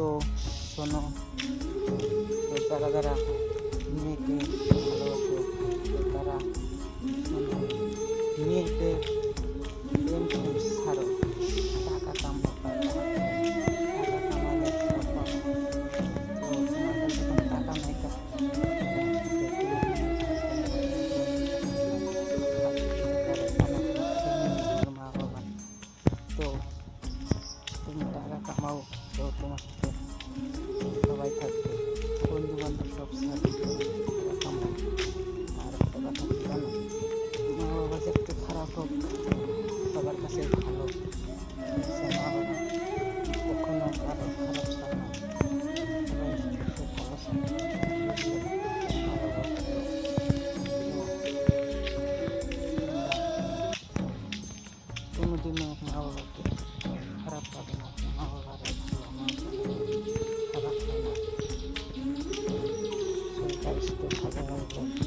তো শোনো, তো যারা যারা মেয়েকে ভালোবাসো, তো তারা শোনো, মেয়েদের প্রেম ছাড়ো, টাকা কামাও, টাকা কামালে সব পাবো। তো তোমার কাছে যখন টাকা নাই, মা বাবা, তো তুমি টাকা কামাও, তো তোমার সাথে সবাই থাকবে, বন্ধু বান্ধব সব সাথে টাকা কামাও। আর একটা কথা কি জানো, মা বাবা যেতে খারাপ হোক, সবার কাছে ভালো। মা বাবা কখনো কারো খারাপ চায় না, সবাই সুখে ভালো চায়। মা বাবা ভালো, কোনোদিনও মা বাবাকে খারাপ পাবে না। মা বাবারা ভালো, মা বাবা খারাপ হয় না। সরকার ভালো